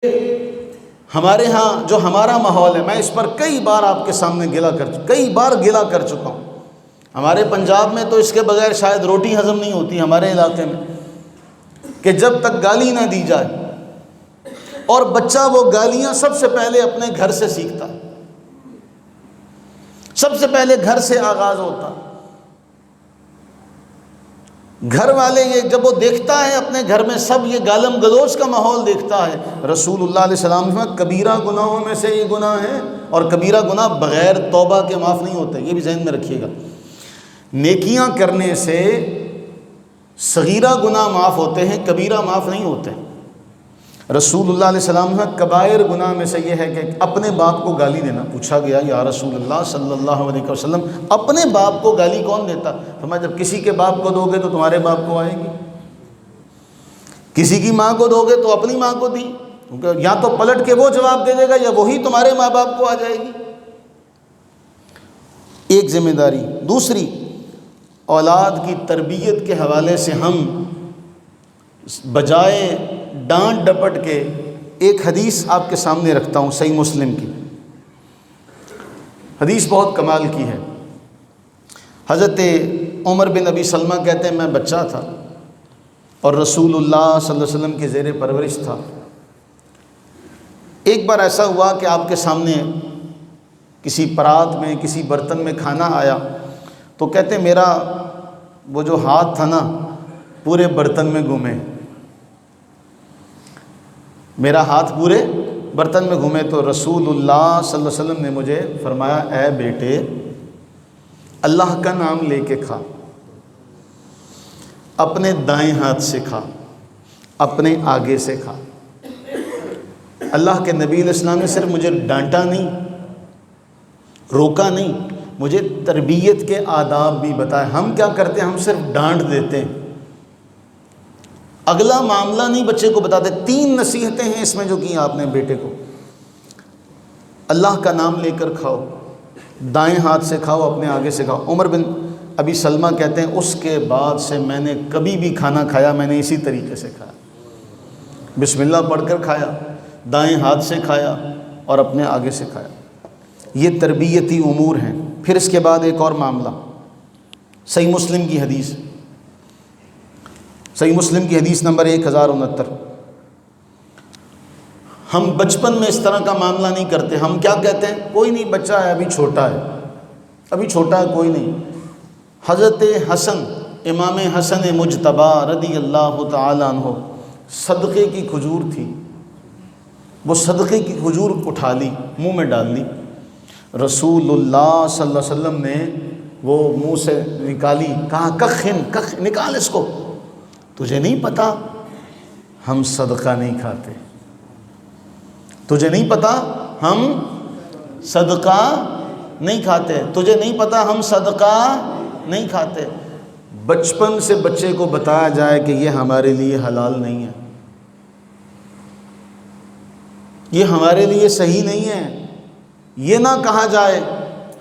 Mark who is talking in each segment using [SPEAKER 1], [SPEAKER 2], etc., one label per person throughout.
[SPEAKER 1] ہمارے ہاں جو ہمارا ماحول ہے، میں اس پر کئی بار آپ کے سامنے گلا کر چکا ہوں. ہمارے پنجاب میں تو اس کے بغیر شاید روٹی ہضم نہیں ہوتی ہمارے علاقے میں، کہ جب تک گالی نہ دی جائے. اور بچہ وہ گالیاں سب سے پہلے اپنے گھر سے سیکھتا، سب سے پہلے گھر سے آغاز ہوتا. گھر والے یہ جب وہ دیکھتا ہے اپنے گھر میں سب یہ گالم گلوچ کا ماحول دیکھتا ہے. رسول اللہ علیہ السلام نے کبیرہ گناہوں میں سے یہ گناہ ہے، اور کبیرہ گناہ بغیر توبہ کے معاف نہیں ہوتے، یہ بھی ذہن میں رکھیے گا. نیکیاں کرنے سے صغیرہ گناہ معاف ہوتے ہیں، کبیرہ معاف نہیں ہوتے. رسول اللہ علیہ السلام نے کبائر گناہ میں سے یہ ہے کہ اپنے باپ کو گالی دینا. پوچھا گیا یا رسول اللہ صلی اللہ علیہ وسلم اپنے باپ کو گالی کون دیتا؟ فرمایا جب کسی کے باپ کو دو گے تو تمہارے باپ کو آئے گی، کسی کی ماں کو دو گے تو اپنی ماں کو دی، کیونکہ یا تو پلٹ کے وہ جواب دے دے گا یا وہی تمہارے ماں باپ کو آ جائے گی. ایک ذمہ داری. دوسری، اولاد کی تربیت کے حوالے سے ہم بجائے ڈانٹ ڈپٹ کے ایک حدیث آپ کے سامنے رکھتا ہوں، صحیح مسلم کی حدیث، بہت کمال کی ہے. حضرت عمر بن ابی سلمہ کہتے ہیں میں بچہ تھا اور رسول اللہ صلی اللہ علیہ وسلم کی زیر پرورش تھا. ایک بار ایسا ہوا کہ آپ کے سامنے کسی پرات میں کسی برتن میں کھانا آیا تو کہتے ہیں میرا وہ جو ہاتھ تھا نا پورے برتن میں گھومے، میرا ہاتھ پورے برتن میں گھومے. تو رسول اللہ صلی اللہ علیہ وسلم نے مجھے فرمایا اے بیٹے اللہ کا نام لے کے کھا، اپنے دائیں ہاتھ سے کھا، اپنے آگے سے کھا. اللہ کے نبی علیہ السلام نے صرف مجھے ڈانٹا نہیں، روکا نہیں، مجھے تربیت کے آداب بھی بتائے. ہم کیا کرتے ہیں؟ ہم صرف ڈانٹ دیتے ہیں، اگلا معاملہ نہیں بچے کو بتاتے. 3 نصیحتیں ہیں اس میں جو کی آپ نے بیٹے کو. اللہ کا نام لے کر کھاؤ، دائیں ہاتھ سے کھاؤ، اپنے آگے سے کھاؤ. عمر بن ابی سلمہ کہتے ہیں اس کے بعد سے میں نے کبھی بھی کھانا کھایا میں نے اسی طریقے سے کھایا، بسم اللہ پڑھ کر کھایا، دائیں ہاتھ سے کھایا اور اپنے آگے سے کھایا. یہ تربیتی امور ہیں. پھر اس کے بعد ایک اور معاملہ، صحیح مسلم کی حدیث، صحیح مسلم کی حدیث نمبر 1069. ہم بچپن میں اس طرح کا معاملہ نہیں کرتے. ہم کیا کہتے ہیں؟ کوئی نہیں، بچہ ہے، ابھی چھوٹا ہے، ابھی چھوٹا ہے، کوئی نہیں. حضرت حسن، امام حسن مجتبی رضی اللہ تعالیٰ عنہ، صدقے کی کھجور تھی، وہ صدقے کی کھجور اٹھا لی، منہ میں ڈال لی. رسول اللہ صلی اللہ علیہ وسلم نے وہ منہ سے نکالی، کہا کخ نکال اس کو، تجھے نہیں پتا ہم صدقہ نہیں کھاتے، تجھے نہیں پتا ہم صدقہ نہیں کھاتے، تجھے نہیں پتا ہم صدقہ نہیں کھاتے. بچپن سے بچے کو بتایا جائے کہ یہ ہمارے لیے حلال نہیں ہے، یہ ہمارے لیے صحیح نہیں ہے. یہ نہ کہا جائے.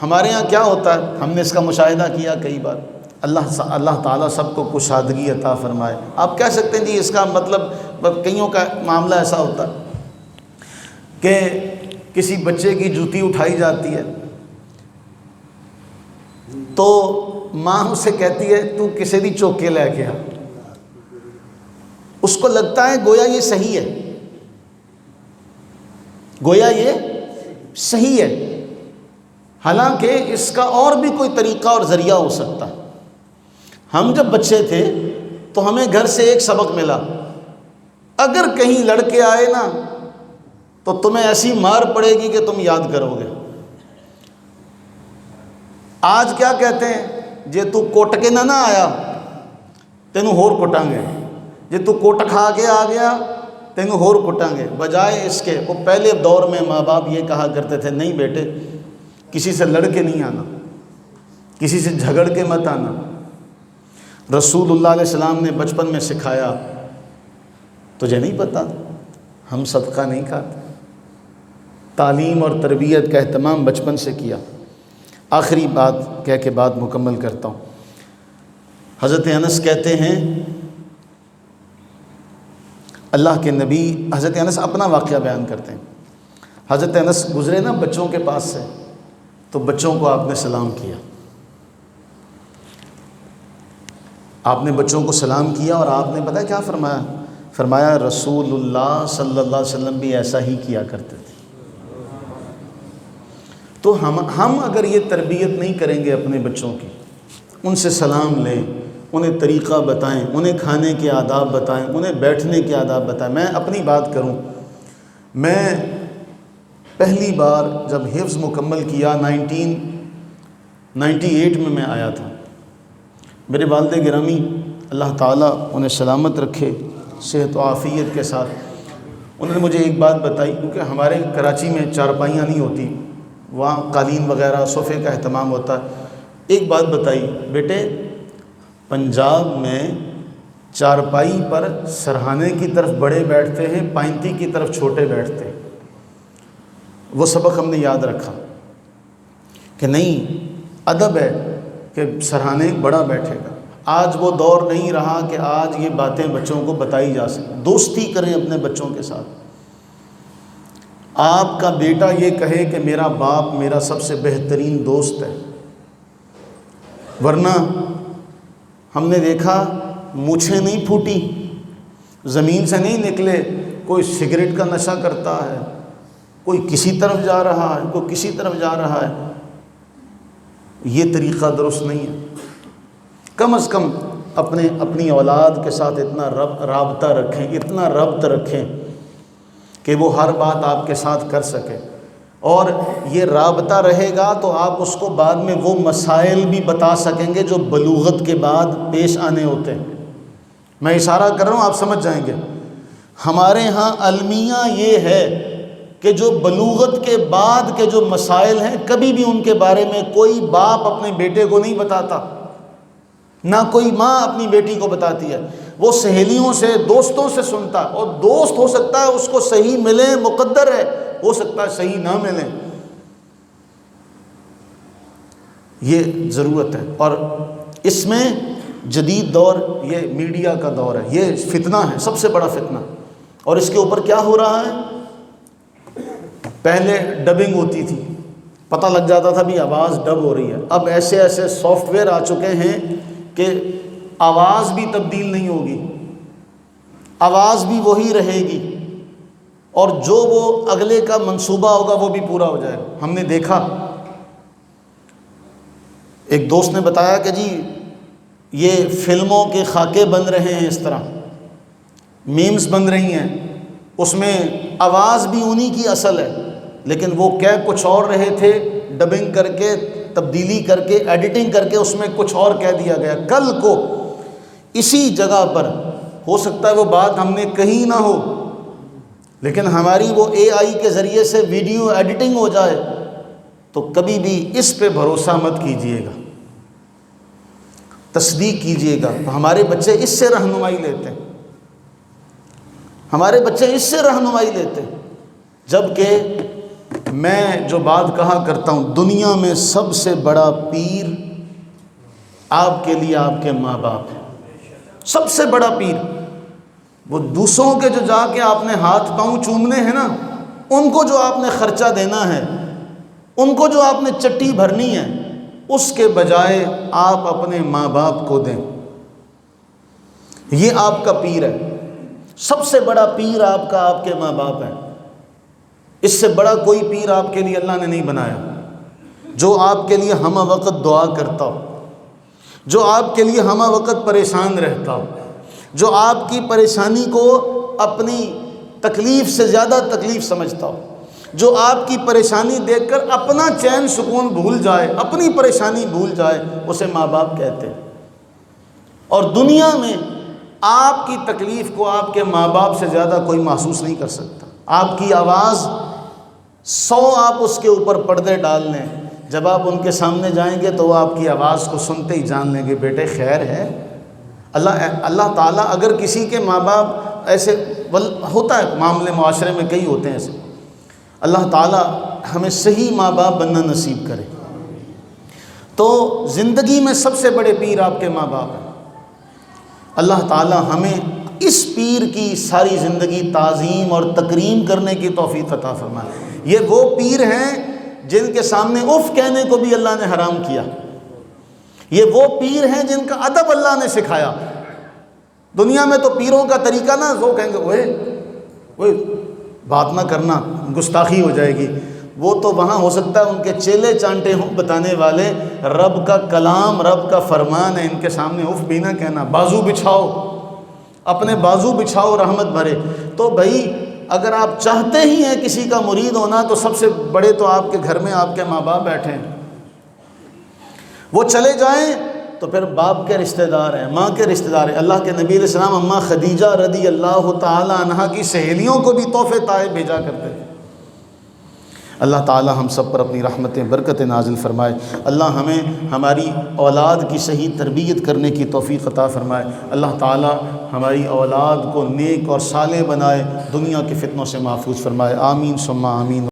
[SPEAKER 1] ہمارے ہاں کیا ہوتا ہے، ہم نے اس کا مشاہدہ کیا کئی بار. اللہ تعالیٰ سب کو کشادگی عطا فرمائے. آپ کہہ سکتے ہیں جی اس کا مطلب کئیوں کا معاملہ ایسا ہوتا ہے کہ کسی بچے کی جوتی اٹھائی جاتی ہے تو ماں اسے کہتی ہے تو کسی دی چوک کے لے کے آ. اس کو لگتا ہے گویا یہ صحیح ہے، گویا یہ صحیح ہے، حالانکہ اس کا اور بھی کوئی طریقہ اور ذریعہ ہو سکتا ہے. ہم جب بچے تھے تو ہمیں گھر سے ایک سبق ملا، اگر کہیں لڑکے آئے نا تو تمہیں ایسی مار پڑے گی کہ تم یاد کرو گے. آج کیا کہتے ہیں؟ جے تو کوٹ کے نہ آیا تینوں ہور کٹاں گے، جے تو کوٹ کھا کے آ گیا تینوں ہور کٹاں گے. بجائے اس کے وہ پہلے دور میں ماں باپ یہ کہا کرتے تھے نہیں بیٹے کسی سے لڑ کے نہیں آنا، کسی سے جھگڑ کے مت آنا. رسول اللہ علیہ السلام نے بچپن میں سکھایا. تجھے نہیں پتا ہم صدقہ نہیں کھاتے. تعلیم اور تربیت کا اہتمام بچپن سے کیا. آخری بات کہہ کے بات مکمل کرتا ہوں. حضرت انس کہتے ہیں اللہ کے نبی حضرت انس اپنا واقعہ بیان کرتے ہیں. حضرت انس گزرے نا بچوں کے پاس سے، تو بچوں کو آپ نے سلام کیا. آپ نے بچوں کو سلام کیا اور آپ نے پتہ کیا فرمایا؟ فرمایا رسول اللہ صلی اللہ علیہ وسلم بھی ایسا ہی کیا کرتے تھے. تو ہم اگر یہ تربیت نہیں کریں گے اپنے بچوں کی، ان سے سلام لیں، انہیں طریقہ بتائیں، انہیں کھانے کے آداب بتائیں، انہیں بیٹھنے کے آداب بتائیں. میں اپنی بات کروں، میں پہلی بار جب حفظ مکمل کیا 1998 میں آیا تھا. میرے والد گرامی اللہ تعالیٰ انہیں سلامت رکھے، صحت و عافیت کے ساتھ، انہوں نے مجھے ایک بات بتائی، کیونکہ ہمارے کراچی میں چارپائیاں نہیں ہوتی، وہاں قالین وغیرہ صوفے کا اہتمام ہوتا ہے. ایک بات بتائی، بیٹے پنجاب میں چارپائی پر سرہانے کی طرف بڑے بیٹھتے ہیں، پائنتی کی طرف چھوٹے بیٹھتے ہیں. وہ سبق ہم نے یاد رکھا کہ نہیں، ادب ہے کہ سرہانے بڑا بیٹھے گا. آج وہ دور نہیں رہا کہ آج یہ باتیں بچوں کو بتائی جا سکیں. دوستی کریں اپنے بچوں کے ساتھ. آپ کا بیٹا یہ کہے کہ میرا باپ میرا سب سے بہترین دوست ہے، ورنہ ہم نے دیکھا مونچھیں نہیں پھوٹی، زمین سے نہیں نکلے، کوئی سگریٹ کا نشہ کرتا ہے، کوئی کسی طرف جا رہا ہے، کوئی کسی طرف جا رہا ہے. یہ طریقہ درست نہیں ہے. کم از کم اپنی اولاد کے ساتھ اتنا رابطہ رکھیں، اتنا ربط رکھیں کہ وہ ہر بات آپ کے ساتھ کر سکے. اور یہ رابطہ رہے گا تو آپ اس کو بعد میں وہ مسائل بھی بتا سکیں گے جو بلوغت کے بعد پیش آنے ہوتے ہیں. میں اشارہ کر رہا ہوں، آپ سمجھ جائیں گے. ہمارے ہاں المیہ یہ ہے کہ جو بلوغت کے بعد کے جو مسائل ہیں، کبھی بھی ان کے بارے میں کوئی باپ اپنے بیٹے کو نہیں بتاتا، نہ کوئی ماں اپنی بیٹی کو بتاتی ہے. وہ سہیلیوں سے، دوستوں سے سنتا، اور دوست ہو سکتا ہے اس کو صحیح ملے، مقدر ہے، ہو سکتا ہے صحیح نہ ملیں. یہ ضرورت ہے. اور اس میں جدید دور یہ میڈیا کا دور ہے، یہ فتنہ ہے، سب سے بڑا فتنہ. اور اس کے اوپر کیا ہو رہا ہے؟ پہلے ڈبنگ ہوتی تھی، پتہ لگ جاتا تھا بھی آواز ڈب ہو رہی ہے. اب ایسے سافٹ ویئر آ چکے ہیں کہ آواز بھی تبدیل نہیں ہوگی، آواز بھی وہی رہے گی، اور جو وہ اگلے کا منصوبہ ہوگا وہ بھی پورا ہو جائے گا. ہم نے دیکھا، ایک دوست نے بتایا کہ جی یہ فلموں کے خاکے بن رہے ہیں، اس طرح میمز بن رہی ہیں، اس میں آواز بھی انہی کی اصل ہے، لیکن وہ کہہ کچھ اور رہے تھے، ڈبنگ کر کے، تبدیلی کر کے، ایڈیٹنگ کر کے اس میں کچھ اور کہہ دیا گیا. کل کو اسی جگہ پر ہو سکتا ہے وہ بات ہم نے کہیں نہ ہو، لیکن ہماری وہ اے آئی کے ذریعے سے ویڈیو ایڈیٹنگ ہو جائے. تو کبھی بھی اس پہ بھروسہ مت کیجیے گا، تصدیق کیجیے گا. ہمارے بچے اس سے رہنمائی لیتے ہیں، ہمارے بچے اس سے رہنمائی لیتے ہیں. جبکہ میں جو بات کہا کرتا ہوں، دنیا میں سب سے بڑا پیر آپ کے لیے آپ کے ماں باپ ہیں. سب سے بڑا پیر. وہ دوسروں کے جو جا کے آپ نے ہاتھ پاؤں چومنے ہیں نا، ان کو جو آپ نے خرچہ دینا ہے، ان کو جو آپ نے چٹی بھرنی ہے، اس کے بجائے آپ اپنے ماں باپ کو دیں. یہ آپ کا پیر ہے. سب سے بڑا پیر آپ کا آپ کے ماں باپ ہے. اس سے بڑا کوئی پیر آپ کے لیے اللہ نے نہیں بنایا، جو آپ کے لیے ہمہ وقت دعا کرتا ہو، جو آپ کے لیے ہمہ وقت پریشان رہتا ہو، جو آپ کی پریشانی کو اپنی تکلیف سے زیادہ تکلیف سمجھتا ہو، جو آپ کی پریشانی دیکھ کر اپنا چین سکون بھول جائے، اپنی پریشانی بھول جائے، اسے ماں باپ کہتے ہیں. اور دنیا میں آپ کی تکلیف کو آپ کے ماں باپ سے زیادہ کوئی محسوس نہیں کر سکتا. آپ کی آواز 100 آپ اس کے اوپر پردے ڈال لیں، جب آپ ان کے سامنے جائیں گے تو وہ آپ کی آواز کو سنتے ہی جان لیں گے بیٹے خیر ہے. اللہ تعالیٰ اگر کسی کے ماں باپ ایسے، ہوتا ہے معاملے معاشرے میں کئی ہوتے ہیں ایسے، اللہ تعالیٰ ہمیں صحیح ماں باپ بننا نصیب کرے. تو زندگی میں سب سے بڑے پیر آپ کے ماں باپ ہیں. اللہ تعالیٰ ہمیں اس پیر کی ساری زندگی تعظیم اور تکریم کرنے کی توفیق عطا فرمائے۔ یہ وہ پیر ہیں جن کے سامنے اف کہنے کو بھی اللہ نے حرام کیا، یہ وہ پیر ہیں جن کا ادب اللہ نے سکھایا۔ دنیا میں تو پیروں کا طریقہ نا، وہ کہیں گے اوے بات نہ کرنا، گستاخی ہو جائے گی۔ وہ تو وہاں ہو سکتا ہے ان کے چیلے چانٹے ہوں بتانے والے، رب کا کلام، رب کا فرمان ہے، ان کے سامنے اف بھی نہ کہنا۔ بازو بچھاؤ، اپنے بازو بچھاؤ رحمت بھرے۔ تو بھائی اگر آپ چاہتے ہی ہیں کسی کا مرید ہونا تو سب سے بڑے تو آپ کے گھر میں آپ کے ماں باپ بیٹھے ہیں، وہ چلے جائیں تو پھر باپ کے رشتہ دار ہیں، ماں کے رشتہ دار ہیں۔ اللہ کے نبی علیہ السلام اماں خدیجہ رضی اللہ تعالی عنہا کی سہیلیوں کو بھی تحفے تحائف بھیجا کرتے تھے۔ اللہ تعالی ہم سب پر اپنی رحمتیں برکتیں نازل فرمائے۔ اللہ ہمیں ہماری اولاد کی صحیح تربیت کرنے کی توفیق عطا فرمائے۔ اللہ تعالی ہماری اولاد کو نیک اور صالح بنائے، دنیا کے فتنوں سے محفوظ فرمائے۔ آمین ثم آمین۔